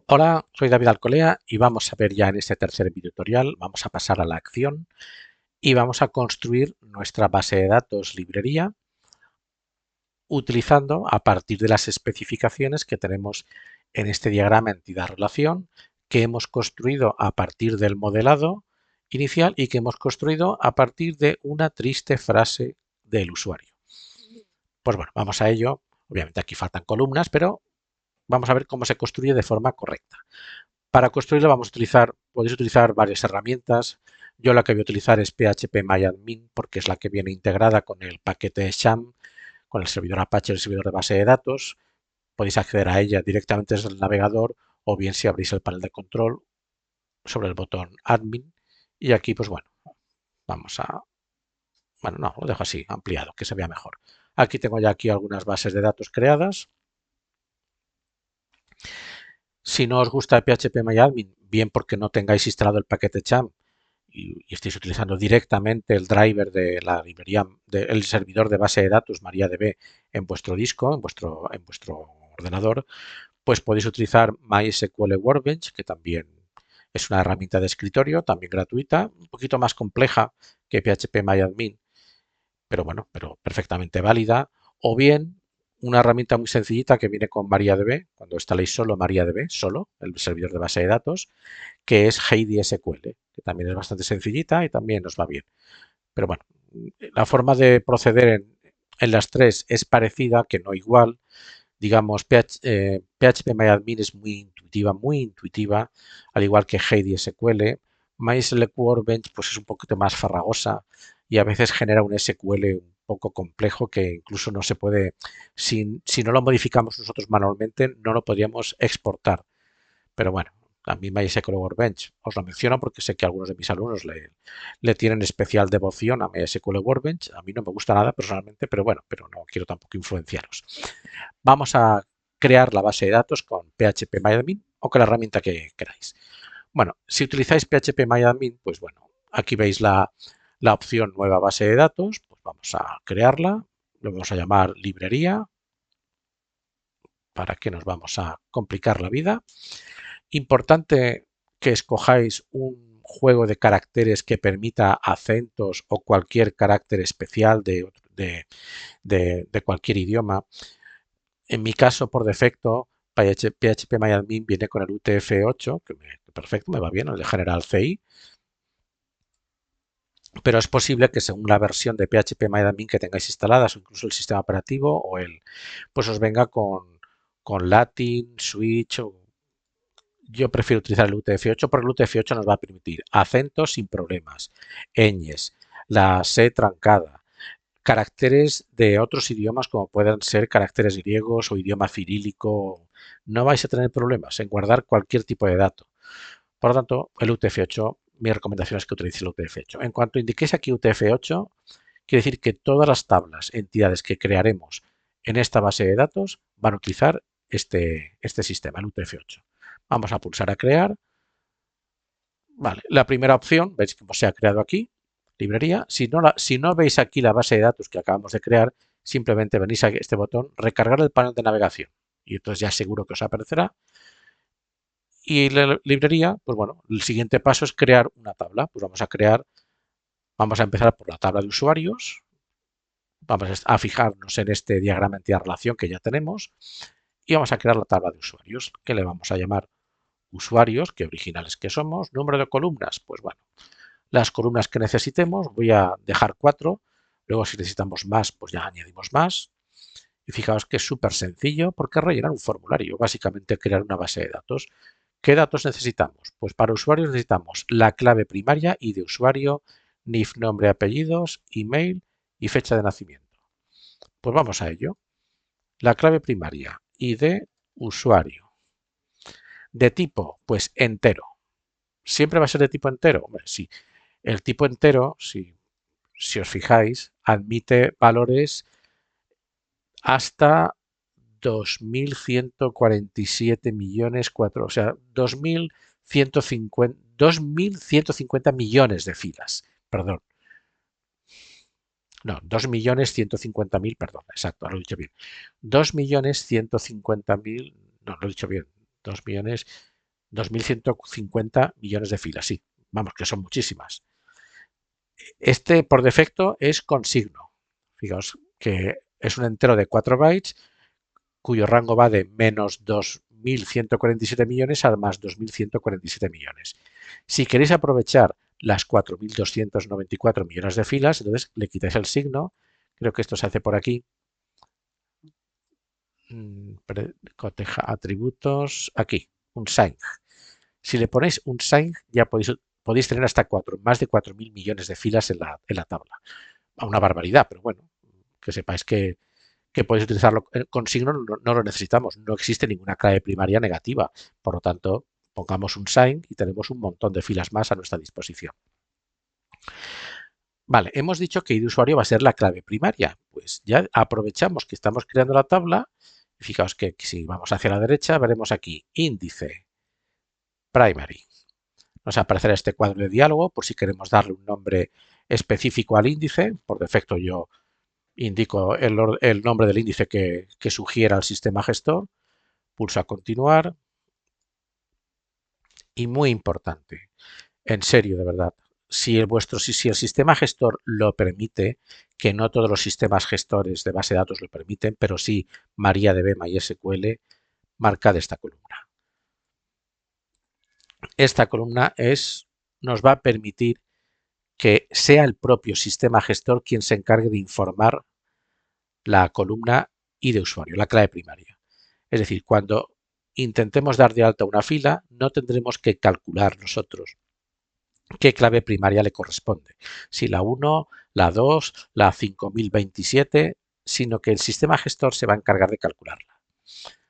Hola, soy David Alcolea y vamos a ver ya en este tercer video tutorial, vamos a pasar a la acción y vamos a construir nuestra base de datos librería utilizando a partir de las especificaciones que tenemos en este diagrama entidad-relación que hemos construido a partir del modelado inicial y que hemos construido a partir de una triste frase del usuario. Pues bueno, vamos a ello. Obviamente aquí faltan columnas, pero vamos a ver cómo se construye de forma correcta. Para construirlo podéis utilizar varias herramientas. Yo la que voy a utilizar es phpMyAdmin porque es la que viene integrada con el paquete SHAM, con el servidor Apache, el servidor de base de datos. Podéis acceder a ella directamente desde el navegador o bien si abrís el panel de control sobre el botón Admin. Y aquí, pues bueno, vamos a... Bueno, no, lo dejo así, ampliado, que se vea mejor. Aquí tengo ya aquí algunas bases de datos creadas. Si no os gusta phpMyAdmin, bien porque no tengáis instalado el paquete SHAM y estáis utilizando directamente el driver de la librería, del servidor de base de datos MariaDB en vuestro disco, en vuestro ordenador, pues podéis utilizar MySQL Workbench, que también es una herramienta de escritorio, también gratuita, un poquito más compleja que phpMyAdmin, pero bueno, pero perfectamente válida, o bien una herramienta muy sencillita que viene con MariaDB, cuando instaléis solo MariaDB, solo el servidor de base de datos, que es HeidiSQL, que también es bastante sencillita y también nos va bien. Pero bueno, la forma de proceder en las tres es parecida, que no igual. Digamos, PHP es muy intuitiva, al igual que HeidiSQL. MySQL Workbench pues es un poquito más farragosa y a veces genera un SQL un poco complejo que incluso no se puede, si no lo modificamos nosotros manualmente, no lo podríamos exportar. Pero bueno, a mí MySQL Workbench os lo menciono porque sé que algunos de mis alumnos le tienen especial devoción a MySQL Workbench. A mí no me gusta nada personalmente, pero bueno, pero no quiero tampoco influenciaros. Vamos a crear la base de datos con phpMyAdmin o con la herramienta que queráis. Bueno, si utilizáis phpMyAdmin, pues bueno, aquí veis la opción nueva base de datos, pues vamos a crearla, lo vamos a llamar librería, para que nos vamos a complicar la vida. Importante que escojáis un juego de caracteres que permita acentos o cualquier carácter especial de cualquier idioma. En mi caso, por defecto, PHPMyAdmin viene con el UTF-8, que perfecto, me va bien, el de General CI, pero es posible que según la versión de PHPMyAdmin que tengáis instaladas o incluso el sistema operativo pues os venga con Latin, Switch o yo prefiero utilizar el UTF-8 porque el UTF-8 nos va a permitir acentos sin problemas, ñes, la C trancada, caracteres de otros idiomas como puedan ser caracteres griegos o idioma cirílico. No vais a tener problemas en guardar cualquier tipo de dato. Por lo tanto, el UTF-8, mi recomendación es que utilicéis el UTF-8. En cuanto indiquéis aquí UTF-8, quiere decir que todas las tablas, entidades que crearemos en esta base de datos van a utilizar este sistema, el UTF-8. Vamos a pulsar a crear. Vale, la primera opción, veis cómo se ha creado aquí, librería. Si no veis aquí la base de datos que acabamos de crear, simplemente venís a este botón, recargar el panel de navegación. Y entonces ya seguro que os aparecerá. Y la librería, pues bueno, el siguiente paso es crear una tabla. Pues vamos a empezar por la tabla de usuarios. Vamos a fijarnos en este diagrama entidad relación que ya tenemos. Y vamos a crear la tabla de usuarios, que le vamos a llamar usuarios, que originales que somos. Número de columnas, pues bueno, las columnas que necesitemos, voy a dejar 4, luego si necesitamos más, pues ya añadimos más. Y fijaos que es súper sencillo porque es rellenar un formulario, básicamente crear una base de datos. ¿Qué datos necesitamos? Pues para usuarios necesitamos la clave primaria y de usuario, NIF, nombre, apellidos, email y fecha de nacimiento. Pues vamos a ello. La clave primaria y de usuario. De tipo, pues entero. ¿Siempre va a ser de tipo entero? Hombre, sí. El tipo entero, si os fijáis, admite valores hasta 2.147 millones, o sea, 2.150 millones de filas, perdón. No, 2.150.000, perdón, exacto, lo he dicho bien. 2.150.000, no, lo he dicho bien, 2 millones 2150 millones de filas, sí. Vamos, que son muchísimas. Este por defecto es con signo. Fijaos que es un entero de 4 bytes cuyo rango va de menos 2147 millones a más 2147 millones. Si queréis aprovechar las 4294 millones de filas, entonces le quitáis el signo. Creo que esto se hace por aquí. Coteja atributos. Aquí, un sign. Si le ponéis un sign, ya podéis tener hasta más de 4.000 millones de filas en la tabla. A una barbaridad, pero bueno, que sepáis que podéis utilizarlo con signo, no lo necesitamos. No existe ninguna clave primaria negativa. Por lo tanto, pongamos un sign y tenemos un montón de filas más a nuestra disposición. Vale, hemos dicho que ID de usuario va a ser la clave primaria. Pues ya aprovechamos que estamos creando la tabla. Fijaos que si vamos hacia la derecha, veremos aquí índice primary. Nos aparecerá este cuadro de diálogo por si queremos darle un nombre específico al índice. Por defecto yo indico el nombre del índice que sugiera el sistema gestor. Pulso a continuar. Y muy importante, en serio, de verdad, si el sistema gestor lo permite, que no todos los sistemas gestores de base de datos lo permiten, pero sí MariaDB, MySQL, marcad esta columna. Esta columna nos va a permitir que sea el propio sistema gestor quien se encargue de informar la columna y de usuario, la clave primaria. Es decir, cuando intentemos dar de alta una fila, no tendremos que calcular nosotros qué clave primaria le corresponde. Si la 1, la 2, la 5027, sino que el sistema gestor se va a encargar de calcularla.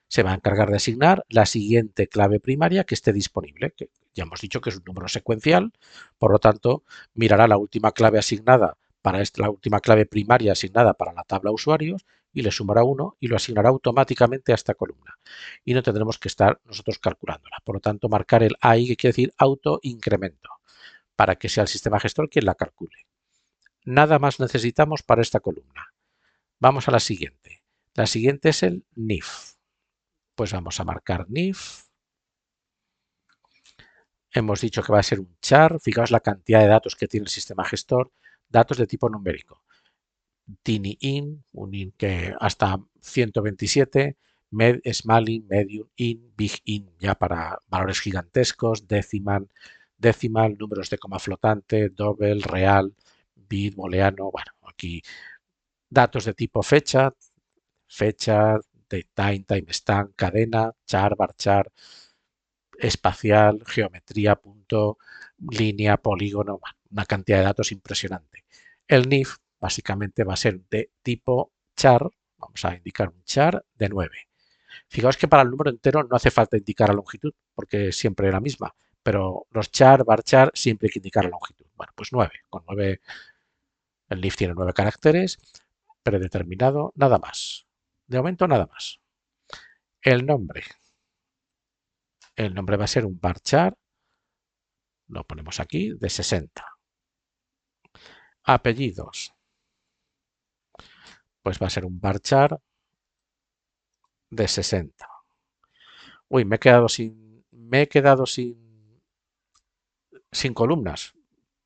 Se va a encargar de asignar la siguiente clave primaria que esté disponible, que ya hemos dicho que es un número secuencial, por lo tanto, mirará la última clave asignada para la última clave primaria asignada para la tabla usuarios y le sumará 1 y lo asignará automáticamente a esta columna. Y no tendremos que estar nosotros calculándola. Por lo tanto, marcar el AI, que quiere decir autoincremento, para que sea el sistema gestor quien la calcule. Nada más necesitamos para esta columna. Vamos a la siguiente. La siguiente es el NIF. Pues vamos a marcar NIF. Hemos dicho que va a ser un char. Fijaos la cantidad de datos que tiene el sistema gestor. Datos de tipo numérico. Tiny in, un in que hasta 127. Small in, medium in, big in, ya para valores gigantescos. Decimal, números de coma flotante, double, real, bit, booleano. Bueno, aquí datos de tipo fecha, time, timestamp, cadena, char, varchar, espacial, geometría, punto, línea, polígono, una cantidad de datos impresionante. El NIF básicamente va a ser de tipo char, vamos a indicar un char de 9. Fijaos que para el número entero no hace falta indicar la longitud, porque es siempre la misma, pero los char, varchar, siempre hay que indicar la longitud. Bueno, pues 9, con 9, el NIF tiene 9 caracteres, predeterminado, nada más. De momento nada más. El nombre va a ser un varchar, lo ponemos aquí, de 60. Apellidos, pues va a ser un varchar de 60. Uy, me he quedado sin columnas.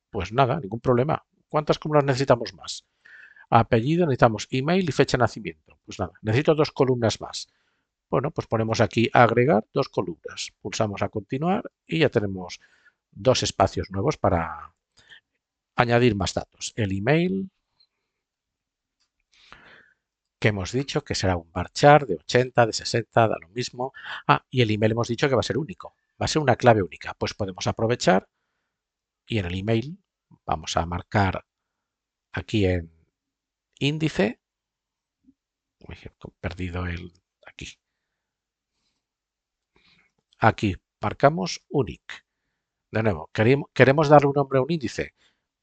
Pues nada, ningún problema. ¿Cuántas columnas necesitamos más? Apellido, necesitamos email y fecha de nacimiento. Pues nada, necesito 2 columnas más. Bueno, pues ponemos aquí agregar 2 columnas. Pulsamos a continuar y ya tenemos 2 espacios nuevos para añadir más datos. El email, que hemos dicho que será un varchar de 80, de 60, da lo mismo. Ah, y el email hemos dicho que va a ser único, va a ser una clave única. Pues podemos aprovechar y en el email vamos a marcar aquí en índice, uy, he perdido aquí marcamos unique. De nuevo, queremos darle un nombre a un índice,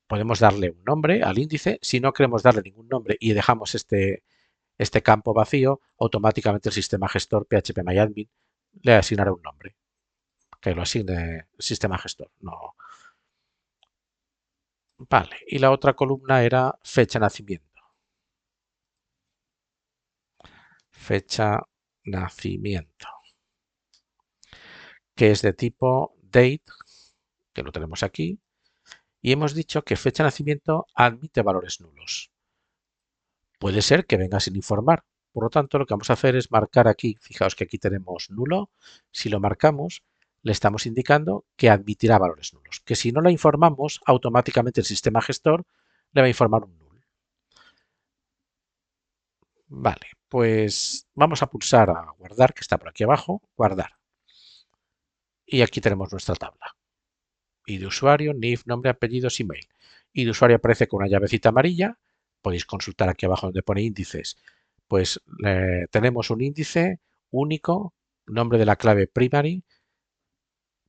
podemos darle un nombre al índice. Si no queremos darle ningún nombre y dejamos este campo vacío, automáticamente el sistema gestor PHPMyAdmin le asignará un nombre, que lo asigne el sistema gestor. No. Vale, y la otra columna era fecha de nacimiento. Fecha nacimiento. que es de tipo date, que lo tenemos aquí, y hemos dicho que fecha de nacimiento admite valores nulos. Puede ser que venga sin informar. Por lo tanto, lo que vamos a hacer es marcar aquí, fijaos que aquí tenemos nulo. Si lo marcamos, le estamos indicando que admitirá valores nulos. Que si no la informamos, automáticamente el sistema gestor le va a informar un null. Vale, pues vamos a pulsar a guardar, que está por aquí abajo, guardar. Y aquí tenemos nuestra tabla. Y de usuario, NIF, nombre, apellidos, email. Y de usuario aparece con una llavecita amarilla. Podéis consultar aquí abajo donde pone índices. Pues tenemos un índice único, nombre de la clave primary,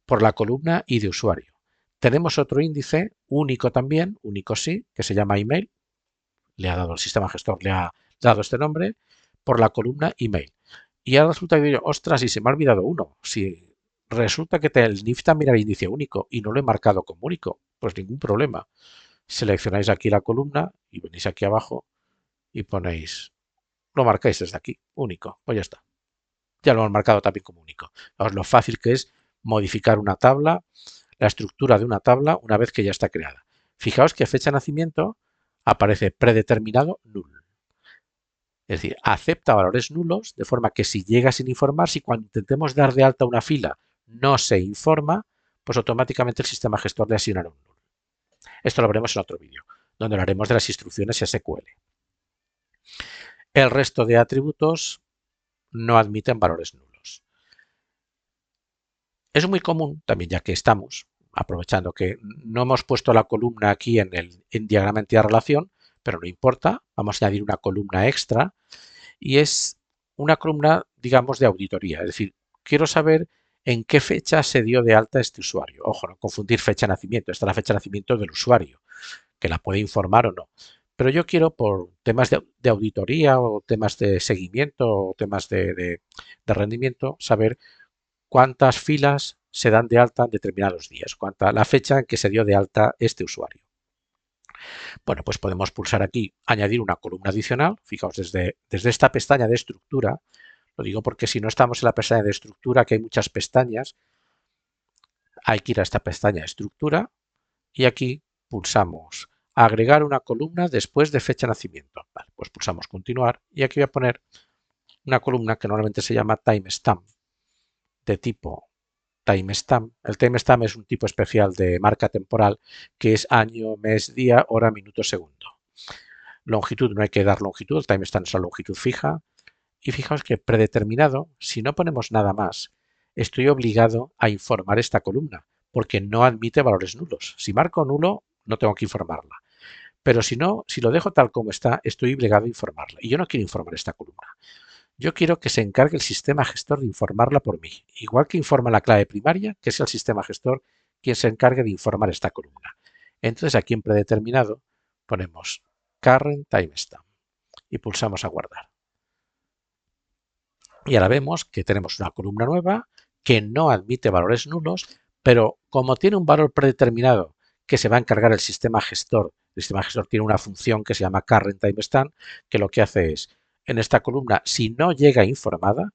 por la columna y de usuario. Tenemos otro índice único también, único sí, que se llama email. Le ha dado el sistema gestor, le ha dado este nombre, por la columna email. Y ahora resulta que digo, ostras, y se me ha olvidado uno. Si resulta que el NIF también era índice único y no lo he marcado como único, pues ningún problema. Seleccionáis aquí la columna y venís aquí abajo y ponéis, lo marcáis desde aquí, único. Pues ya está. Ya lo han marcado también como único. Fijaos lo fácil que es modificar una tabla, la estructura de una tabla una vez que ya está creada. Fijaos que fecha de nacimiento aparece predeterminado null. Es decir, acepta valores nulos, de forma que si llega sin informar, si cuando intentemos dar de alta una fila no se informa, pues automáticamente el sistema gestor le asignará un null. Esto lo veremos en otro vídeo, donde hablaremos de las instrucciones SQL. El resto de atributos no admiten valores nulos. Es muy común, también ya que estamos, aprovechando que no hemos puesto la columna aquí en el diagrama entidad relación, pero no importa, vamos a añadir una columna extra y es una columna, digamos, de auditoría. Es decir, quiero saber en qué fecha se dio de alta este usuario. Ojo, no confundir fecha de nacimiento. Esta es la fecha de nacimiento del usuario, que la puede informar o no. Pero yo quiero, por temas de auditoría o temas de seguimiento o temas de rendimiento, saber cuántas filas se dan de alta en determinados días, la fecha en que se dio de alta este usuario. Bueno, pues podemos pulsar aquí, añadir una columna adicional. Fijaos, desde esta pestaña de estructura, lo digo porque si no estamos en la pestaña de estructura, que hay muchas pestañas, hay que ir a esta pestaña de estructura y aquí pulsamos agregar una columna después de fecha de nacimiento. Vale, pues pulsamos continuar y aquí voy a poner una columna que normalmente se llama timestamp, de tipo timestamp. El timestamp es un tipo especial de marca temporal que es año, mes, día, hora, minuto, segundo. Longitud, no hay que dar longitud, el timestamp es la longitud fija. Y fijaos que predeterminado, si no ponemos nada más, estoy obligado a informar esta columna, porque no admite valores nulos. Si marco nulo, no tengo que informarla. Pero si no, si lo dejo tal como está, estoy obligado a informarla. Y yo no quiero informar esta columna. Yo quiero que se encargue el sistema gestor de informarla por mí. Igual que informa la clave primaria, que es el sistema gestor quien se encargue de informar esta columna. Entonces aquí en predeterminado ponemos current timestamp y pulsamos a guardar. Y ahora vemos que tenemos una columna nueva que no admite valores nulos, pero como tiene un valor predeterminado que se va a encargar el sistema gestor tiene una función que se llama current timestamp, que lo que hace es, en esta columna, si no llega informada,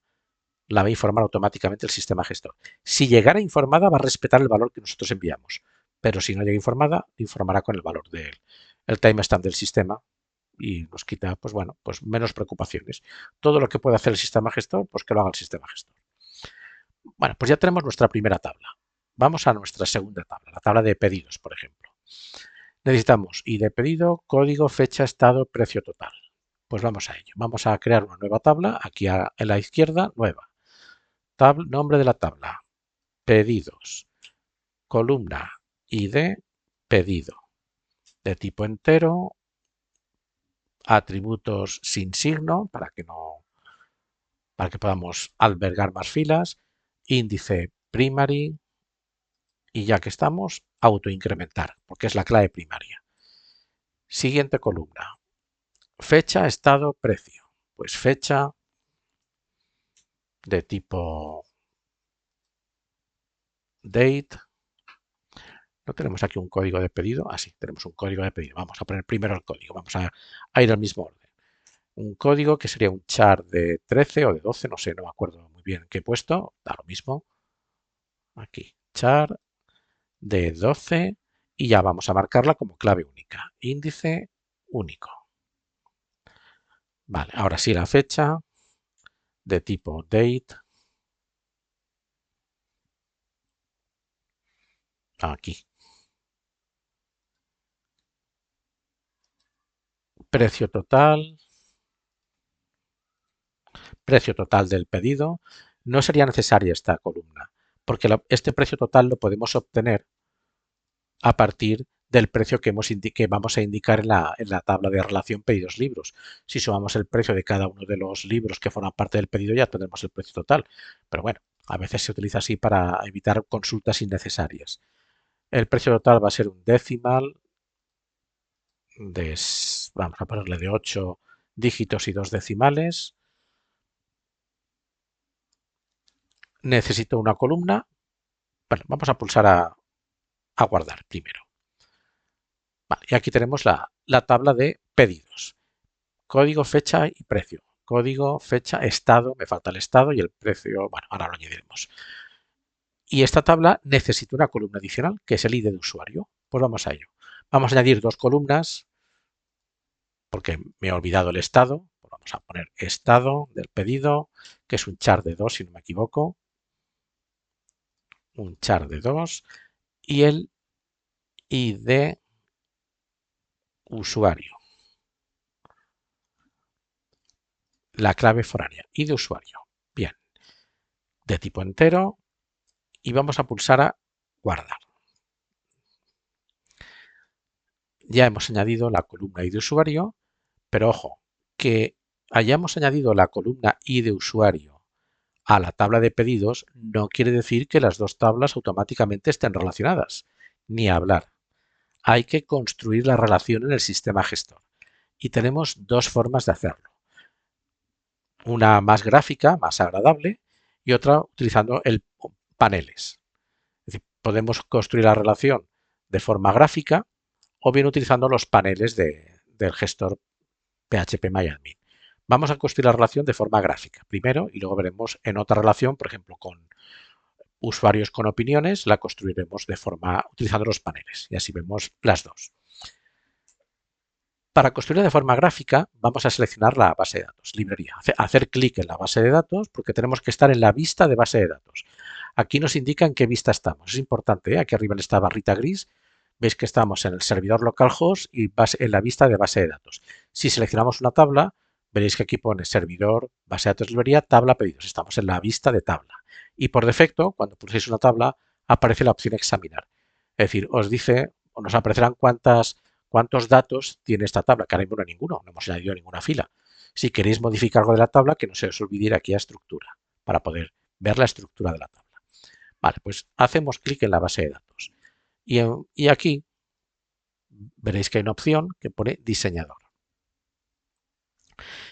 la va a informar automáticamente el sistema gestor. Si llegara informada, va a respetar el valor que nosotros enviamos, pero si no llega informada, informará con el valor del timestamp del sistema y nos quita, pues bueno, pues menos preocupaciones. Todo lo que puede hacer el sistema gestor, pues que lo haga el sistema gestor. Bueno, pues ya tenemos nuestra primera tabla. Vamos a nuestra segunda tabla, la tabla de pedidos, por ejemplo. Necesitamos ID de pedido, código, fecha, estado, precio total. Pues vamos a ello. Vamos a crear una nueva tabla, aquí en la izquierda, nueva. Nombre de la tabla, pedidos, columna, ID, pedido, de tipo entero, atributos sin signo, para que podamos albergar más filas, índice primary y ya que estamos, autoincrementar, porque es la clave primaria. Siguiente columna, fecha, estado, precio. Pues fecha de tipo date. ¿No tenemos aquí un código de pedido? Ah, sí, tenemos un código de pedido. Vamos a poner primero el código, vamos a ir al mismo orden. Un código que sería un char de 13 o de 12, no sé, no me acuerdo muy bien qué he puesto, da lo mismo. Aquí, char de 12 y ya vamos a marcarla como clave única. Índice único. Vale, ahora sí la fecha de tipo date. Aquí. Precio total. Precio total del pedido. No sería necesaria esta columna, porque este precio total lo podemos obtener a partir del precio que vamos a indicar en la tabla de relación pedidos libros. Si sumamos el precio de cada uno de los libros que forman parte del pedido, ya tendremos el precio total. Pero bueno, a veces se utiliza así para evitar consultas innecesarias. El precio total va a ser un decimal de, vamos a ponerle de 8 dígitos y 2 decimales. Necesito una columna. Bueno, vamos a pulsar a guardar primero. Vale, y aquí tenemos la tabla de pedidos. Código, fecha y precio. Código, fecha, estado, me falta el estado y el precio, bueno, ahora lo añadiremos. Y esta tabla necesita una columna adicional, que es el ID de usuario. Pues vamos a ello. Vamos a añadir dos columnas, porque me he olvidado el estado. Pues vamos a poner estado del pedido, que es un char de 2, si no me equivoco. Un char de 2 y el ID usuario. La clave foránea, ID usuario. Bien, de tipo entero y vamos a pulsar a guardar. Ya hemos añadido la columna ID usuario, pero ojo, que hayamos añadido la columna ID usuario a la tabla de pedidos no quiere decir que las dos tablas automáticamente estén relacionadas, ni hablar. Hay que construir la relación en el sistema gestor y tenemos dos formas de hacerlo. Una más gráfica, más agradable, y otra utilizando paneles. Es decir, podemos construir la relación de forma gráfica o bien utilizando los paneles del gestor PHP-MyAdmin. Vamos a construir la relación de forma gráfica primero y luego veremos en otra relación, por ejemplo, con usuarios con opiniones, la construiremos de forma utilizando los paneles y así vemos las dos. Para construirla de forma gráfica vamos a seleccionar la base de datos, librería, hacer clic en la base de datos porque tenemos que estar en la vista de base de datos. Aquí nos indica en qué vista estamos, es importante, aquí arriba en esta barrita gris veis que estamos en el servidor localhost y en la vista de base de datos. Si seleccionamos una tabla, veréis que aquí pone servidor, base de datos, librería, tabla, pedidos. Estamos en la vista de tabla. Y por defecto, cuando pulséis una tabla, aparece la opción examinar. Es decir, os dice, o nos aparecerán cuántos datos tiene esta tabla, que ahora mismo no hay ninguno, no hemos añadido ninguna fila. Si queréis modificar algo de la tabla, que no se os olvide ir aquí a estructura, para poder ver la estructura de la tabla. Vale, pues hacemos clic en la base de datos. Y aquí veréis que hay una opción que pone diseñador.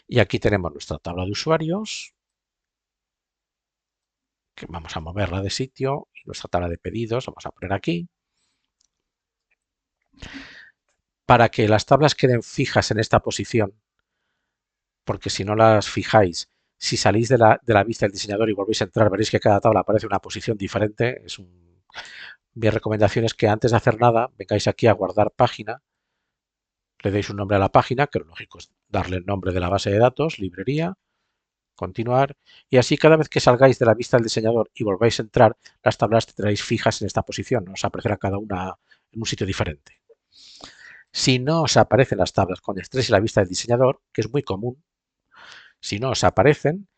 Y aquí tenemos nuestra tabla de usuarios, que vamos a moverla de sitio, y nuestra tabla de pedidos, vamos a poner aquí. Para que las tablas queden fijas en esta posición, porque si no las fijáis, si salís de la vista del diseñador y volvéis a entrar, veréis que cada tabla aparece en una posición diferente. Mi recomendación es que antes de hacer nada, vengáis aquí a guardar página, le deis un nombre a la página, que lo lógico es darle el nombre de la base de datos, librería, continuar, y así cada vez que salgáis de la vista del diseñador y volváis a entrar, las tablas tendréis fijas en esta posición, os aparecerá cada una en un sitio diferente. Si no os aparecen las tablas cuando estéis en la vista del diseñador, que es muy común, si no os aparecen,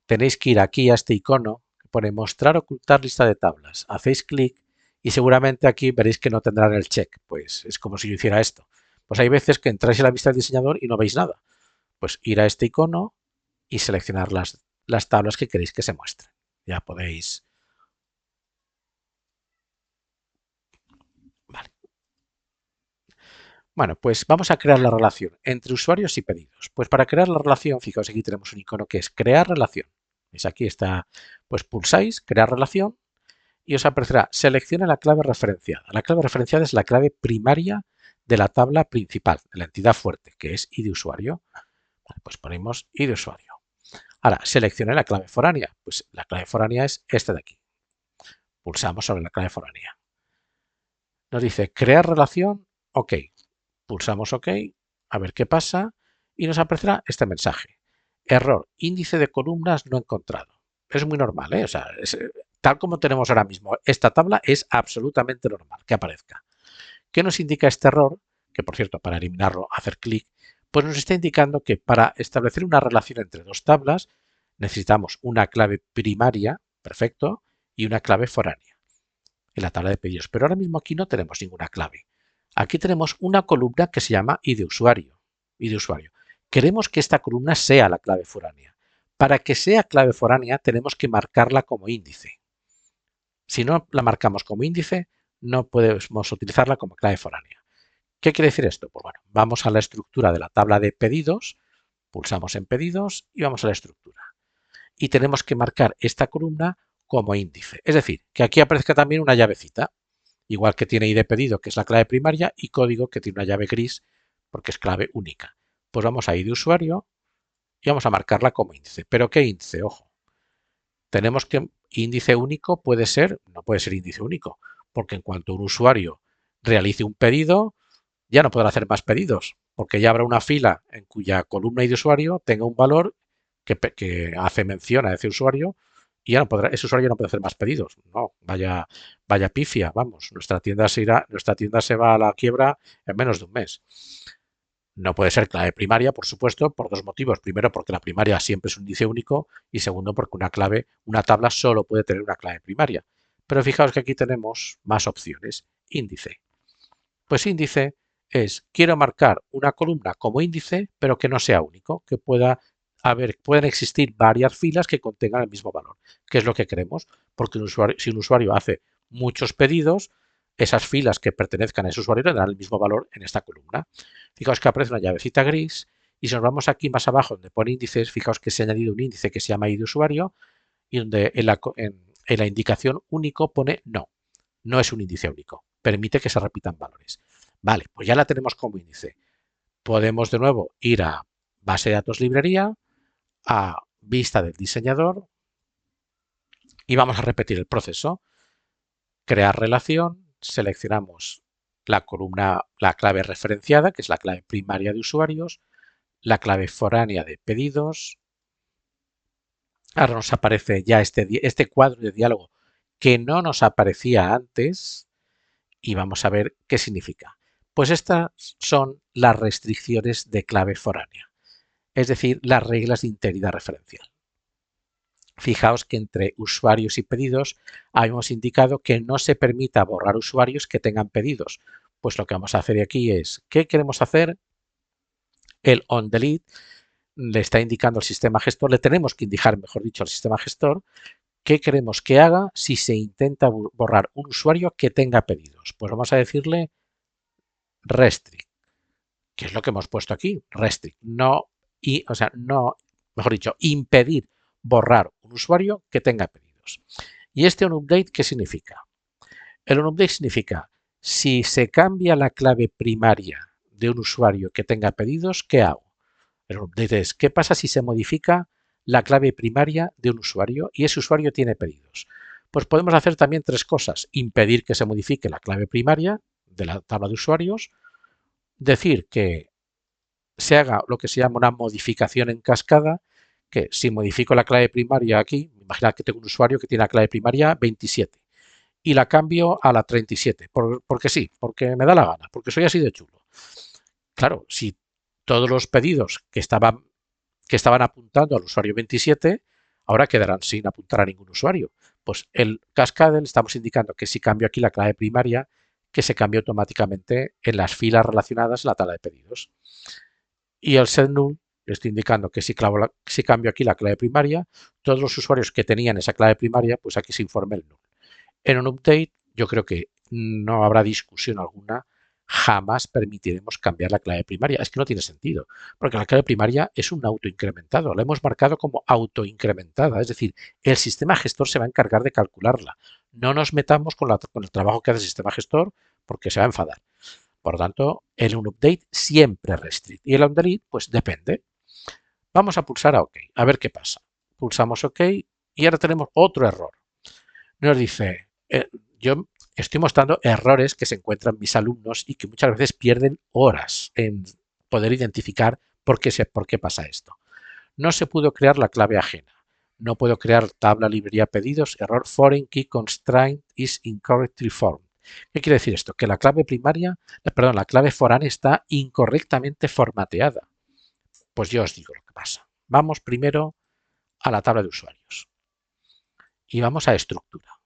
tenéis que ir aquí a este icono que pone mostrar ocultar lista de tablas. Hacéis clic y seguramente aquí veréis que no tendrán el check. Pues es como si yo hiciera esto. Pues hay veces que entráis en la vista del diseñador y no veis nada. Pues ir a este icono y seleccionar las tablas que queréis que se muestren. Ya podéis. Vale. Bueno, pues vamos a crear la relación entre usuarios y pedidos. Pues para crear la relación, fijaos, aquí tenemos un icono que es crear relación. ¿Veis? Aquí está, pues pulsáis, crear relación y os aparecerá seleccione la clave referenciada. La clave referenciada es la clave primaria de la tabla principal, de la entidad fuerte, que es ID usuario. Vale, pues ponemos ID usuario. Ahora, seleccione la clave foránea. Pues la clave foránea es esta de aquí. Pulsamos sobre la clave foránea. Nos dice crear relación, OK. Pulsamos OK, a ver qué pasa y nos aparecerá este mensaje. Error, índice de columnas no encontrado. Es muy normal, ¿eh? O sea, tal como tenemos ahora mismo esta tabla, es absolutamente normal que aparezca. ¿Qué nos indica este error? Que, por cierto, para eliminarlo, hacer clic, pues nos está indicando que para establecer una relación entre dos tablas necesitamos una clave primaria, perfecto, y una clave foránea en la tabla de pedidos. Pero ahora mismo aquí no tenemos ninguna clave. Aquí tenemos una columna que se llama ID usuario. Queremos que esta columna sea la clave foránea. Para que sea clave foránea tenemos que marcarla como índice. Si no la marcamos como índice, no podemos utilizarla como clave foránea. ¿Qué quiere decir esto? Pues bueno, vamos a la estructura de la tabla de pedidos, pulsamos en pedidos y vamos a la estructura. Y tenemos que marcar esta columna como índice. Es decir, que aquí aparezca también una llavecita, igual que tiene ID pedido, que es la clave primaria, y código, que tiene una llave gris, porque es clave única. Pues vamos a ID usuario y vamos a marcarla como índice. ¿Pero qué índice? Ojo. Tenemos que índice único puede ser, no puede ser índice único, porque en cuanto un usuario realice un pedido, ya no podrá hacer más pedidos, porque ya habrá una fila en cuya columna y de usuario tenga un valor que hace mención a ese usuario y ya no podrá, ese usuario no puede hacer más pedidos. No, vaya pifia, vamos, nuestra tienda se va a la quiebra en menos de un mes. No puede ser clave primaria, por supuesto, por dos motivos. Primero, porque la primaria siempre es un índice único y segundo, porque una tabla solo puede tener una clave primaria. Pero fijaos que aquí tenemos más opciones. Índice. Pues índice es, quiero marcar una columna como índice, pero que no sea único, que puedan existir varias filas que contengan el mismo valor, que es lo que queremos, porque si un usuario hace muchos pedidos, esas filas que pertenezcan a ese usuario tendrán el mismo valor en esta columna. Fijaos que aparece una llavecita gris y si nos vamos aquí más abajo donde pone índices, fijaos que se ha añadido un índice que se llama ID usuario y donde en la indicación único pone no es un índice único, permite que se repitan valores. Vale, pues ya la tenemos como índice. Podemos de nuevo ir a base de datos librería, a vista del diseñador y vamos a repetir el proceso. Crear relación, seleccionamos la columna, la clave referenciada, que es la clave primaria de usuarios, la clave foránea de pedidos. Ahora nos aparece ya este cuadro de diálogo que no nos aparecía antes y vamos a ver qué significa. Pues estas son las restricciones de clave foránea, es decir, las reglas de integridad referencial. Fijaos que entre usuarios y pedidos habíamos indicado que no se permita borrar usuarios que tengan pedidos. Pues lo que vamos a hacer aquí es, ¿qué queremos hacer? El onDelete le está indicando al sistema gestor, le tenemos que indicar, mejor dicho, al sistema gestor, qué queremos que haga si se intenta borrar un usuario que tenga pedidos. Pues vamos a decirle restrict, que es lo que hemos puesto aquí, restrict, mejor dicho, impedir borrar un usuario que tenga pedidos. ¿Y este onUpdate qué significa? El onUpdate significa, si se cambia la clave primaria de un usuario que tenga pedidos, ¿qué hago? El onUpdate es, ¿qué pasa si se modifica la clave primaria de un usuario y ese usuario tiene pedidos? Pues podemos hacer también tres cosas. Impedir que se modifique la clave primaria de la tabla de usuarios, decir que se haga lo que se llama una modificación en cascada, que si modifico la clave primaria aquí, imaginad que tengo un usuario que tiene la clave primaria 27 y la cambio a la 37, porque sí, porque me da la gana, porque soy así de chulo. Claro, si todos los pedidos que estaban apuntando al usuario 27, ahora quedarán sin apuntar a ningún usuario. Pues el cascade le estamos indicando que si cambio aquí la clave primaria, que se cambie automáticamente en las filas relacionadas a la tabla de pedidos. Y el setNull le estoy indicando que si cambio aquí la clave primaria, todos los usuarios que tenían esa clave primaria, pues aquí se informe el null. En un update yo creo que no habrá discusión alguna, jamás permitiremos cambiar la clave primaria. Es que no tiene sentido, porque la clave primaria es un autoincrementado, la hemos marcado como autoincrementada, es decir, el sistema gestor se va a encargar de calcularla. No nos metamos con el trabajo que hace el sistema gestor porque se va a enfadar. Por lo tanto, el onUpdate siempre restrict y el onDelete, pues depende. Vamos a pulsar a OK, a ver qué pasa. Pulsamos OK y ahora tenemos otro error. Nos dice, Yo estoy mostrando errores que se encuentran mis alumnos y que muchas veces pierden horas en poder identificar por qué pasa esto. No se pudo crear la clave ajena. No puedo crear tabla librería pedidos. Error foreign key constraint is incorrectly formed. ¿Qué quiere decir esto? Que la clave primaria, perdón, la clave foránea está incorrectamente formateada. Pues yo os digo lo que pasa. Vamos primero a la tabla de usuarios y vamos a estructura.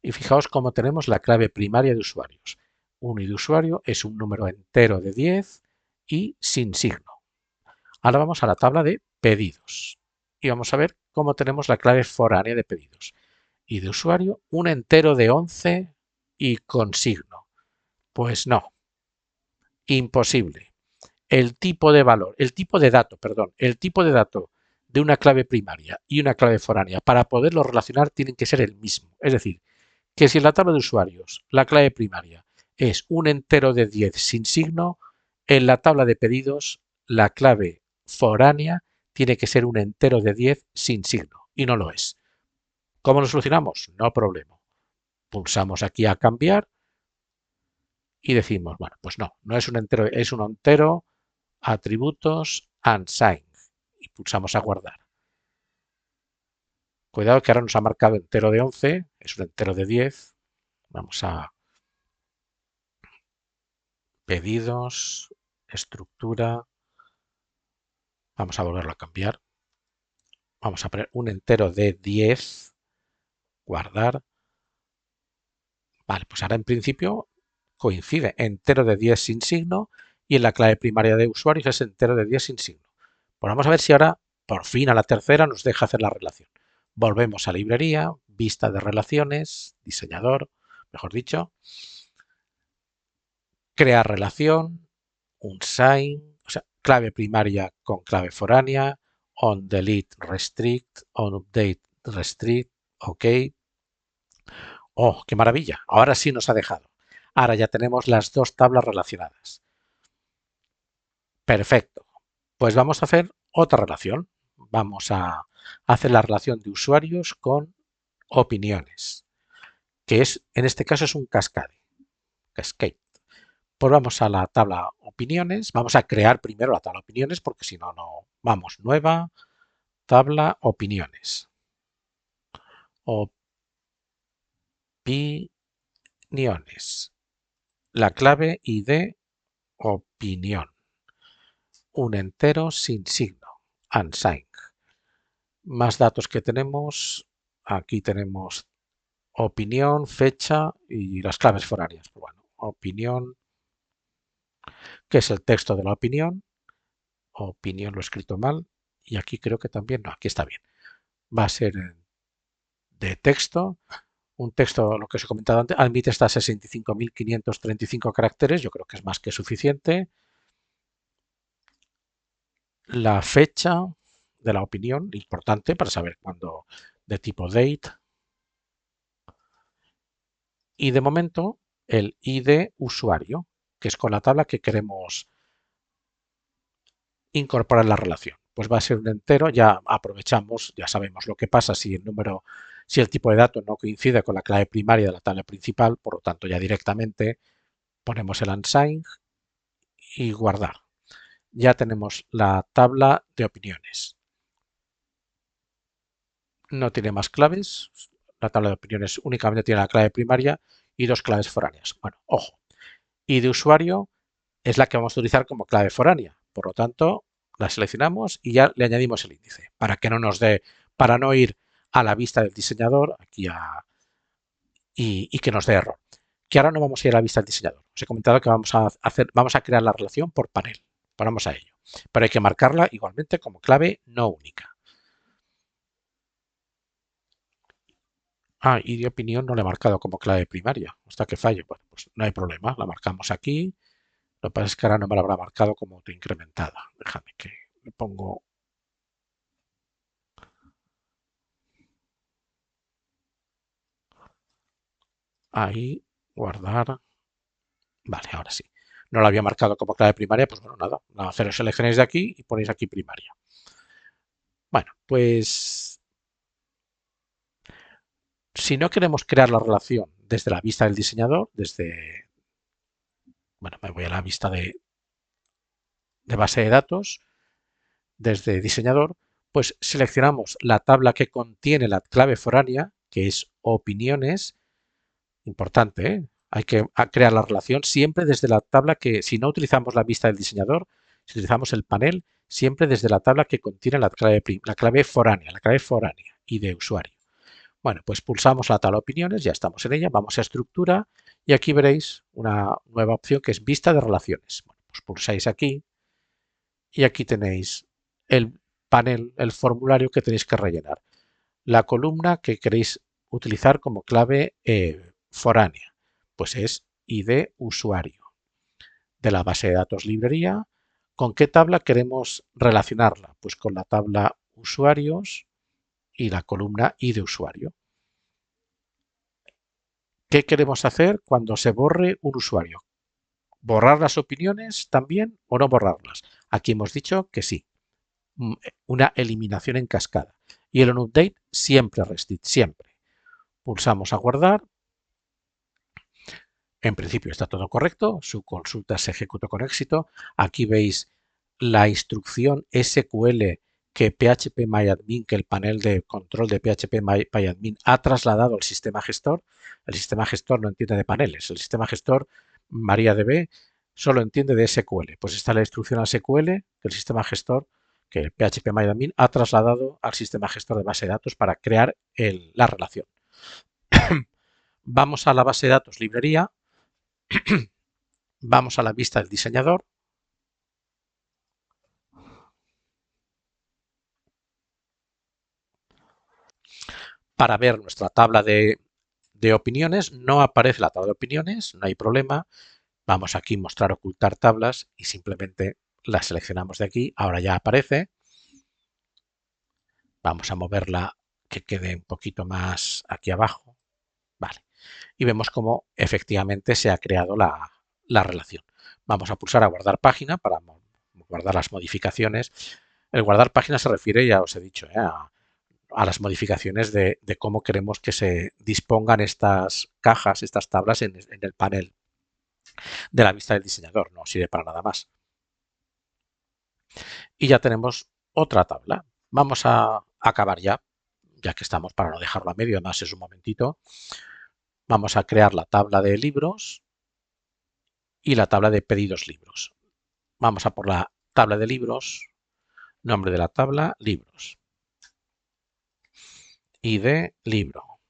Y fijaos cómo tenemos la clave primaria de usuarios. Un ID de usuario es un número entero de 10 y sin signo. Ahora vamos a la tabla de pedidos y vamos a ver cómo tenemos la clave foránea de pedidos. Y de usuario, un entero de 11 y con signo. Pues no, imposible. El tipo de valor, el tipo de dato, perdón, el tipo de dato de una clave primaria y una clave foránea para poderlos relacionar tienen que ser el mismo. Es decir, que si en la tabla de usuarios la clave primaria es un entero de 10 sin signo, en la tabla de pedidos la clave foránea tiene que ser un entero de 10 sin signo y no lo es. ¿Cómo lo solucionamos? No problema. Pulsamos aquí a cambiar y decimos, bueno, pues no, no es un entero, es un entero, atributos, unsigned. Y pulsamos a guardar. Cuidado que ahora nos ha marcado entero de 11, es un entero de 10. Vamos a pedidos, estructura. Vamos a volverlo a cambiar. Vamos a poner un entero de 10, guardar. Vale, pues ahora en principio coincide entero de 10 sin signo y en la clave primaria de usuarios es entero de 10 sin signo. Pues vamos a ver si ahora por fin a la tercera nos deja hacer la relación. Volvemos a librería, vista de relaciones, diseñador, mejor dicho, crear relación, un sign, o sea, clave primaria con clave foránea, on delete restrict, on update restrict, ok. Oh, qué maravilla. Ahora sí nos ha dejado. Ahora ya tenemos las dos tablas relacionadas. Perfecto. Pues vamos a hacer otra relación. Vamos a hacer la relación de usuarios con opiniones, que es, en este caso es un cascade. Cascade. Pues vamos a la tabla opiniones. Vamos a crear primero la tabla opiniones porque si no, no. Vamos, nueva tabla opiniones. Opiniones. La clave ID opinión. Un entero sin signo. Unsigned. Más datos que tenemos. Aquí tenemos opinión, fecha y las claves foráneas. Bueno, opinión, que es el texto de la opinión. Opinión lo he escrito mal. Y aquí creo que también, no, aquí está bien. Va a ser de texto. Un texto, lo que os he comentado antes, admite hasta 65.535 caracteres. Yo creo que es más que suficiente. La fecha de la opinión, importante para saber cuándo, de tipo date. Y de momento el ID usuario, que es con la tabla que queremos incorporar la relación. Pues va a ser un entero, ya aprovechamos, ya sabemos lo que pasa si el número, si el tipo de dato no coincide con la clave primaria de la tabla principal, por lo tanto ya directamente ponemos el unsigned y guardar. Ya tenemos la tabla de opiniones. No tiene más claves, la tabla de opiniones únicamente tiene la clave primaria y dos claves foráneas. Bueno, ojo, y de usuario es la que vamos a utilizar como clave foránea. Por lo tanto, la seleccionamos y ya le añadimos el índice para que no nos dé, para no ir a la vista del diseñador aquí y que nos dé error. Que ahora no vamos a ir a la vista del diseñador. Os he comentado que vamos a crear la relación por panel. Vamos a ello. Pero hay que marcarla igualmente como clave no única. Ah, y de opinión no la he marcado como clave primaria, hasta que falle. Bueno, pues no hay problema, la marcamos aquí. Lo que pasa es que ahora no me la habrá marcado como autoincrementada. Déjame que le pongo ahí, guardar. Vale, ahora sí. No la había marcado como clave primaria, pues bueno, nada. La seleccionáis de aquí y ponéis aquí primaria. Bueno, pues Si no queremos crear la relación desde la vista del diseñador, bueno, me voy a la vista de base de datos, desde diseñador, pues seleccionamos la tabla que contiene la clave foránea, que es opiniones, importante, ¿eh? Hay que crear la relación siempre desde la tabla que, si no utilizamos la vista del diseñador, si utilizamos el panel, siempre desde la tabla que contiene la clave foránea y de usuario. Bueno, pues pulsamos la tabla opiniones, ya estamos en ella, vamos a estructura y aquí veréis una nueva opción que es vista de relaciones. Bueno, pues pulsáis aquí y aquí tenéis el panel, el formulario que tenéis que rellenar. La columna que queréis utilizar como clave foránea, pues es ID usuario de la base de datos librería. ¿Con qué tabla queremos relacionarla? Pues con la tabla usuarios y la columna ID usuario. ¿Qué queremos hacer cuando se borre un usuario? ¿Borrar las opiniones también o no borrarlas? Aquí hemos dicho que sí, una eliminación en cascada. Y el onUpdate siempre restit, siempre. Pulsamos a guardar. En principio está todo correcto, su consulta se ejecutó con éxito. Aquí veis la instrucción SQL que PHP-MyAdmin, que el panel de control de PHP-MyAdmin ha trasladado al sistema gestor. El sistema gestor no entiende de paneles. El sistema gestor MariaDB solo entiende de SQL. Pues está la instrucción a SQL que el sistema gestor, que el PHP-MyAdmin ha trasladado al sistema gestor de base de datos para crear la relación. Vamos a la base de datos librería. Vamos a la vista del diseñador. Para ver nuestra tabla de opiniones, no aparece la tabla de opiniones, no hay problema. Vamos aquí mostrar ocultar tablas y simplemente la seleccionamos de aquí. Ahora ya aparece. Vamos a moverla que quede un poquito más aquí abajo. Vale. Y vemos cómo efectivamente se ha creado la relación. Vamos a pulsar a guardar página para guardar las modificaciones. El guardar página se refiere, ya os he dicho, a las modificaciones de cómo queremos que se dispongan estas cajas, estas tablas en el panel de la vista del diseñador. No sirve para nada más. Y ya tenemos otra tabla. Vamos a acabar ya que estamos, para no dejarlo a medio, además es un momentito. Vamos a crear la tabla de libros y la tabla de pedidos libros. Vamos a por la tabla de libros, nombre de la tabla, libros. ID, libro.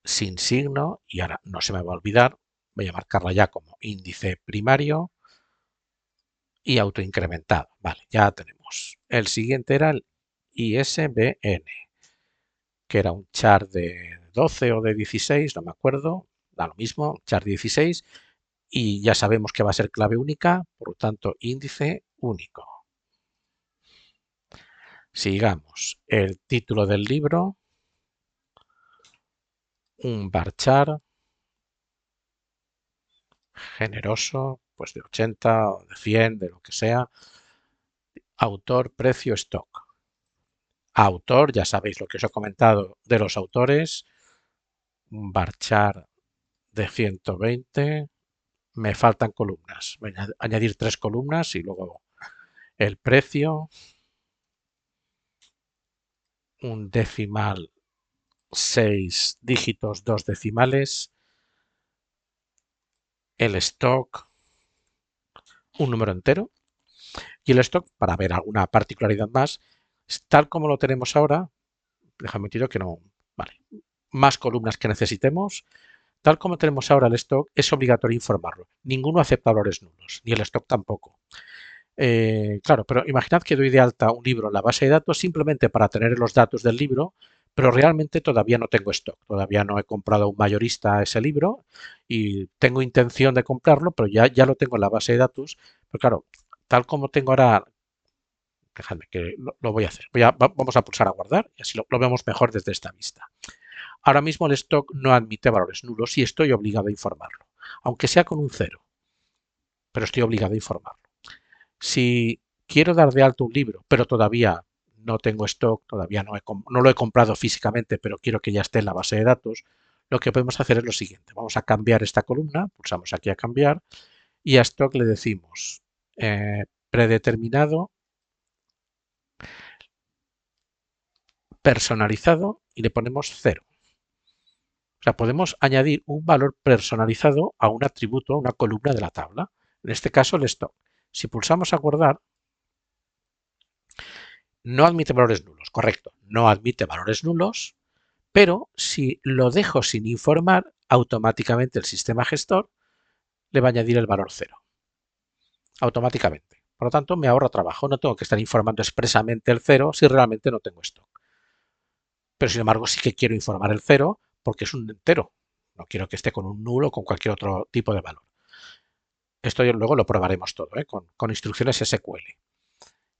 Sin signo, y ahora no se me va a olvidar, voy a marcarla ya como índice primario y autoincrementado. Vale, ya tenemos. El siguiente era el ISBN, que era un char de 12 o de 16, no me acuerdo, da lo mismo, char 16, y ya sabemos que va a ser clave única, por lo tanto, índice único. Sigamos. El título del libro, un varchar generoso, pues de 80 o de 100, de lo que sea. Autor, precio, stock. Autor, ya sabéis lo que os he comentado de los autores. Un varchar de 120. Me faltan columnas. Voy a añadir 3 columnas y luego el precio. Un decimal, 6 dígitos, 2 decimales. El stock, un número entero. Y el stock, para ver alguna particularidad más, tal como lo tenemos ahora, déjame decir que no, vale, más columnas que necesitemos, tal como tenemos ahora el stock, es obligatorio informarlo. Ninguno acepta valores nulos, ni el stock tampoco. Claro, pero imaginad que doy de alta un libro en la base de datos simplemente para tener los datos del libro, pero realmente todavía no tengo stock, todavía no he comprado a un mayorista ese libro y tengo intención de comprarlo, pero ya lo tengo en la base de datos. Pero claro, tal como tengo ahora, dejadme que lo voy a hacer. Vamos a pulsar a guardar y así lo vemos mejor desde esta vista. Ahora mismo el stock no admite valores nulos y estoy obligado a informarlo, aunque sea con un 0, pero estoy obligado a informarlo. Si quiero dar de alto un libro, pero todavía no tengo stock, todavía no lo he comprado físicamente, pero quiero que ya esté en la base de datos, lo que podemos hacer es lo siguiente. Vamos a cambiar esta columna, pulsamos aquí a cambiar y a stock le decimos predeterminado, personalizado y le ponemos 0. O sea, podemos añadir un valor personalizado a un atributo, a una columna de la tabla. En este caso, el stock. Si pulsamos a guardar, no admite valores nulos. Correcto, no admite valores nulos, pero si lo dejo sin informar, automáticamente el sistema gestor le va a añadir el valor 0. Automáticamente. Por lo tanto, me ahorro trabajo. No tengo que estar informando expresamente el 0 si realmente no tengo stock. Pero sin embargo, sí que quiero informar el 0 porque es un entero. No quiero que esté con un nulo o con cualquier otro tipo de valor. Esto luego lo probaremos todo, con instrucciones SQL.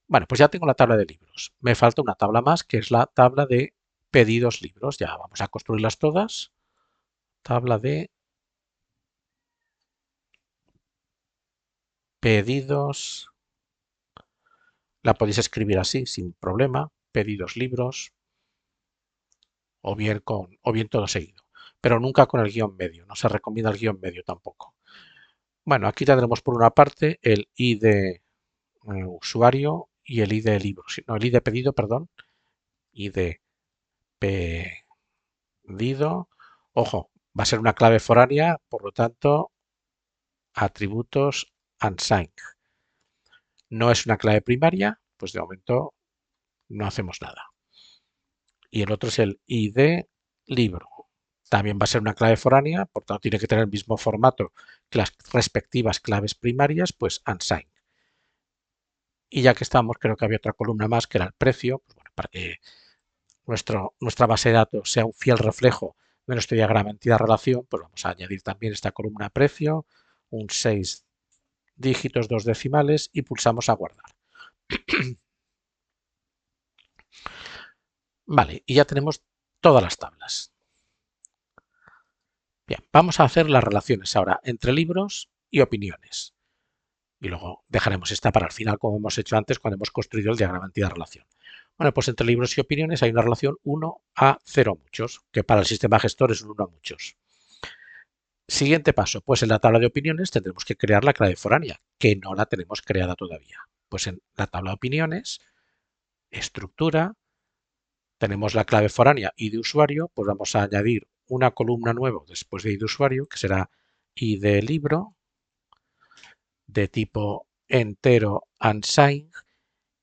Bueno, pues ya tengo la tabla de libros. Me falta una tabla más, que es la tabla de pedidos libros. Ya vamos a construirlas todas. Tabla de pedidos. La podéis escribir así, sin problema. Pedidos libros. O bien todo seguido. Pero nunca con el guión medio. No se recomienda el guión medio tampoco. Bueno, aquí tendremos por una parte el ID usuario y el ID libro. No, el ID pedido, perdón. ID pedido. Ojo, va a ser una clave foránea, por lo tanto, atributos unsigned. No es una clave primaria, pues de momento no hacemos nada. Y el otro es el ID libro. También va a ser una clave foránea, por tanto tiene que tener el mismo formato que las respectivas claves primarias, pues unsigned. Y ya que estamos, creo que había otra columna más que era el precio, pues bueno, para que nuestra base de datos sea un fiel reflejo de nuestro diagrama entidad-relación, pues vamos a añadir también esta columna precio, un 6 dígitos, 2 decimales y pulsamos a guardar. Vale, y ya tenemos todas las tablas. Bien, vamos a hacer las relaciones ahora entre libros y opiniones. Y luego dejaremos esta para el final, como hemos hecho antes cuando hemos construido el diagrama entidad-relación. Bueno, pues entre libros y opiniones hay una relación 1 a 0 muchos, que para el sistema gestor es un 1 a muchos. Siguiente paso, pues en la tabla de opiniones tendremos que crear la clave foránea, que no la tenemos creada todavía. Pues en la tabla de opiniones, estructura, tenemos la clave foránea ID usuario, pues vamos a añadir una columna nueva después de ID usuario, que será ID libro, de tipo entero unsigned,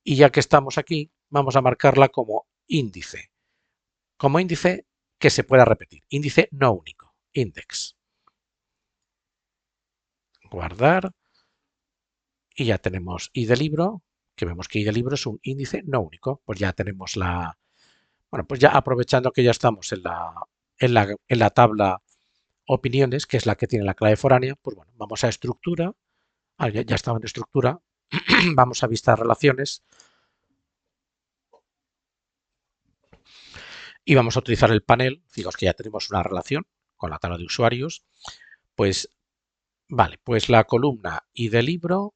y ya que estamos aquí, vamos a marcarla como índice. Como índice que se pueda repetir. Índice no único. Index. Guardar. Y ya tenemos ID libro, que vemos que ID libro es un índice no único. Pues ya tenemos la... Bueno, pues ya aprovechando que ya estamos en la tabla opiniones, que es la que tiene la clave foránea, pues bueno, vamos a estructura. Ya estaba en estructura. Vamos a vista relaciones. Y vamos a utilizar el panel. Fijaos que ya tenemos una relación con la tabla de usuarios. Pues vale, pues la columna ID libro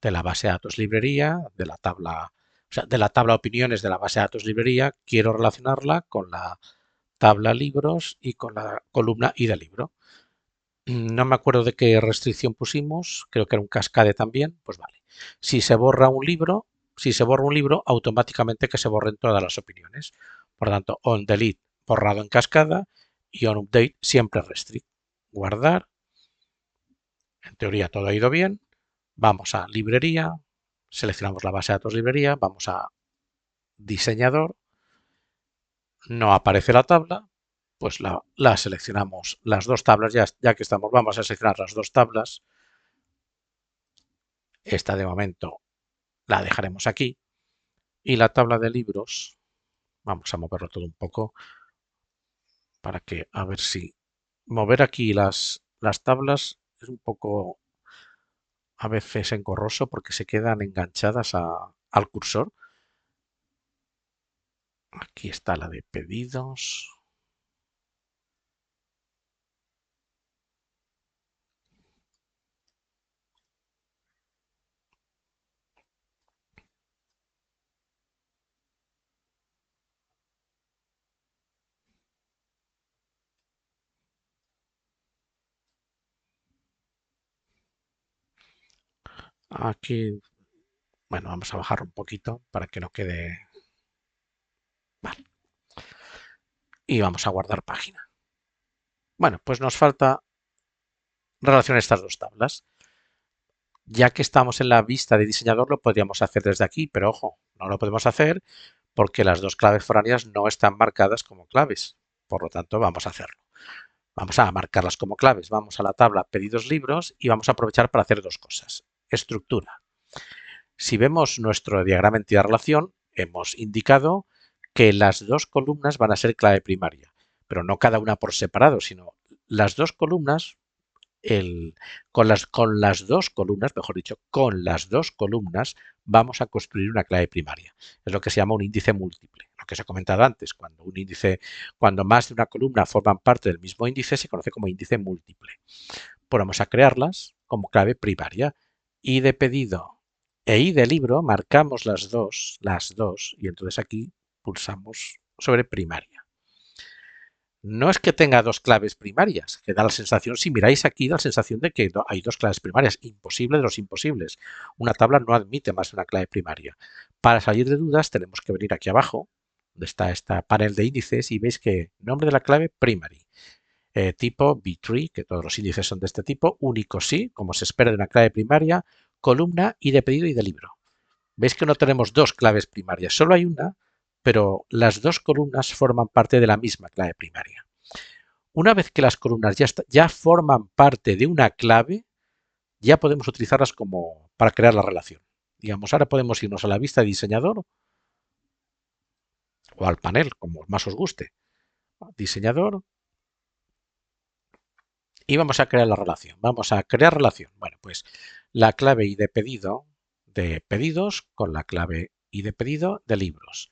de la base de datos librería, de la tabla, o sea, de la tabla opiniones de la base de datos librería, quiero relacionarla con la tabla libros y con la columna ID libro. No me acuerdo de qué restricción pusimos, creo que era un cascade también, pues vale. Si se borra un libro, automáticamente que se borren todas las opiniones. Por lo tanto, on delete borrado en cascada y on update siempre restrict. Guardar. En teoría todo ha ido bien. Vamos a librería, seleccionamos la base de datos librería, vamos a diseñador, no aparece la tabla, pues la seleccionamos las dos tablas, ya que estamos, vamos a seleccionar las dos tablas. Esta de momento la dejaremos aquí. Y la tabla de libros, vamos a moverlo todo un poco para que, a ver si mover aquí las tablas es un poco a veces engorroso porque se quedan enganchadas al cursor. Aquí está la de pedidos. Aquí, bueno, vamos a bajar un poquito para que no quede... Vale. Y vamos a guardar página. Bueno, pues nos falta relacionar estas dos tablas. Ya que estamos en la vista de diseñador, lo podríamos hacer desde aquí, pero ojo, no lo podemos hacer porque las dos claves foráneas no están marcadas como claves. Por lo tanto, vamos a hacerlo. Vamos a marcarlas como claves. Vamos a la tabla pedidos libros y vamos a aprovechar para hacer dos cosas. Estructura. Si vemos nuestro diagrama entidad-relación, hemos indicado que las dos columnas van a ser clave primaria, pero no cada una por separado, sino las dos columnas con las dos columnas, mejor dicho, con las dos columnas vamos a construir una clave primaria. Es lo que se llama un índice múltiple. Lo que os he comentado antes, cuando más de una columna forman parte del mismo índice, se conoce como índice múltiple. Pues vamos a crearlas como clave primaria. I de pedido e I de libro, marcamos las dos, y entonces aquí pulsamos sobre primaria. No es que tenga dos claves primarias, que da la sensación, si miráis aquí, da la sensación de que hay dos claves primarias. Imposible de los imposibles. Una tabla no admite más de una clave primaria. Para salir de dudas tenemos que venir aquí abajo, donde está este panel de índices, y veis que nombre de la clave primary. Tipo B-tree, que todos los índices son de este tipo, único sí, como se espera de una clave primaria, columna y de pedido y de libro. Veis que no tenemos dos claves primarias, solo hay una, pero las dos columnas forman parte de la misma clave primaria. Una vez que las columnas ya forman parte de una clave, ya podemos utilizarlas para crear la relación. Digamos, ahora podemos irnos a la vista de diseñador o al panel, como más os guste. Diseñador. Y vamos a crear la relación. Vamos a crear relación. Bueno, pues la clave ID de pedidos con la clave ID pedido de libros.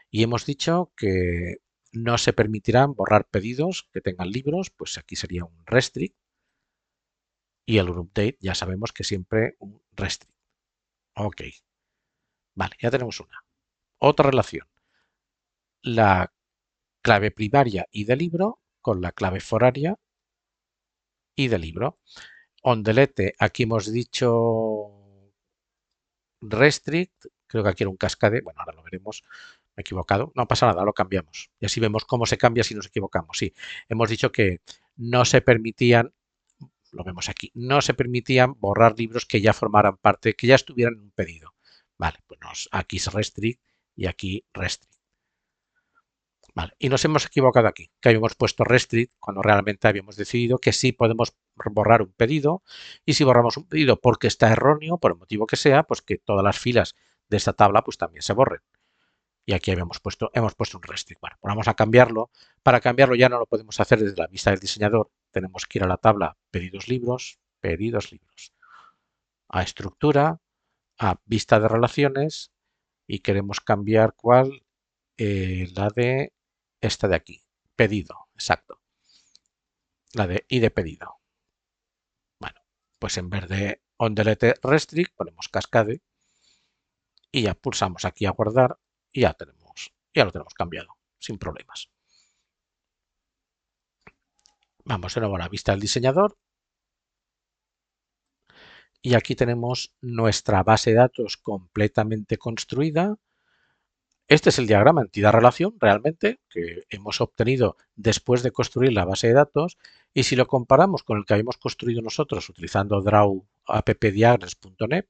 Y hemos dicho que no se permitirán borrar pedidos que tengan libros, pues aquí sería un restrict. Y el update ya sabemos que siempre un restrict. Ok. Vale, ya tenemos una. Otra relación. La clave primaria y de libro con la clave foránea y de libro. Ondelete, aquí hemos dicho restrict, creo que aquí era un cascade, bueno, ahora lo veremos, me he equivocado, no pasa nada, lo cambiamos. Y así vemos cómo se cambia si nos equivocamos. Sí, hemos dicho que no se permitían, lo vemos aquí, no se permitían borrar libros que ya formaran parte, que ya estuvieran en un pedido. Vale, pues aquí es restrict y aquí restrict. Vale, y nos hemos equivocado aquí, que habíamos puesto restrict cuando realmente habíamos decidido que sí podemos borrar un pedido y si borramos un pedido porque está erróneo, por el motivo que sea, pues que todas las filas de esta tabla pues también se borren. Y aquí hemos puesto un restrict. Bueno, pues vamos a cambiarlo. Para cambiarlo ya no lo podemos hacer desde la vista del diseñador. Tenemos que ir a la tabla pedidos libros, a estructura, a vista de relaciones y queremos cambiar cuál, la de esta de aquí, pedido, exacto, la de I de pedido. Bueno, pues en vez de onDelete restrict ponemos cascade y ya pulsamos aquí a guardar y ya lo tenemos cambiado sin problemas. Vamos de nuevo a la vista del diseñador y aquí tenemos nuestra base de datos completamente construida. Este es el diagrama entidad-relación realmente que hemos obtenido después de construir la base de datos y si lo comparamos con el que habíamos construido nosotros utilizando Draw appdiagrams.net,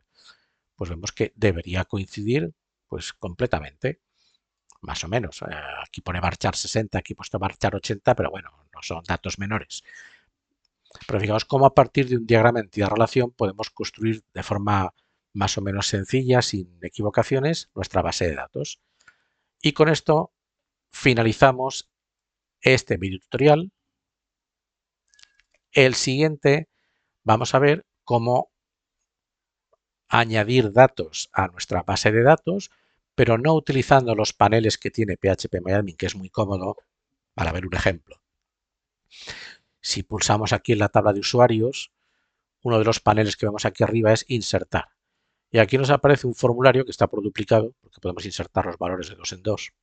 pues vemos que debería coincidir pues completamente, más o menos. Aquí pone varchar 60, aquí he puesto varchar 80, pero bueno, no son datos menores. Pero fijaos cómo a partir de un diagrama entidad-relación podemos construir de forma más o menos sencilla, sin equivocaciones, nuestra base de datos. Y con esto finalizamos este video tutorial. El siguiente vamos a ver cómo añadir datos a nuestra base de datos, pero no utilizando los paneles que tiene PHP que es muy cómodo para ver un ejemplo. Si pulsamos aquí en la tabla de usuarios, uno de los paneles que vemos aquí arriba es insertar. Y aquí nos aparece un formulario que está por duplicado, porque podemos insertar los valores de 2 en 2.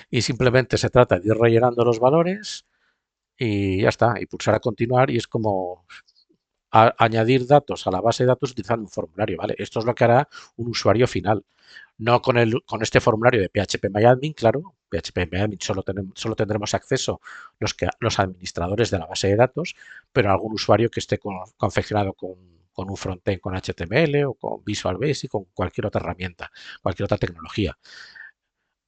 Y simplemente se trata de ir rellenando los valores y ya está, y pulsar a continuar y es como añadir datos a la base de datos utilizando un formulario, ¿vale? Esto es lo que hará un usuario final. No con este formulario de PHP claro, PHP solo tendremos acceso los administradores de la base de datos, pero algún usuario que esté confeccionado con un frontend con HTML o con Visual Basic, con cualquier otra herramienta, cualquier otra tecnología.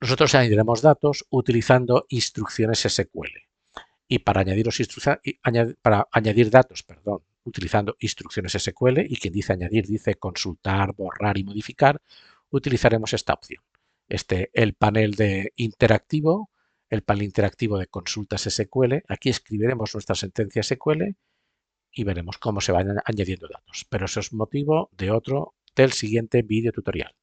Nosotros añadiremos datos utilizando instrucciones SQL. Y para añadir datos, perdón, utilizando instrucciones SQL, y quien dice añadir dice consultar, borrar y modificar, utilizaremos esta opción. El panel el panel interactivo de consultas SQL. Aquí escribiremos nuestra sentencia SQL y veremos cómo se van añadiendo datos. Pero eso es motivo del siguiente vídeo tutorial.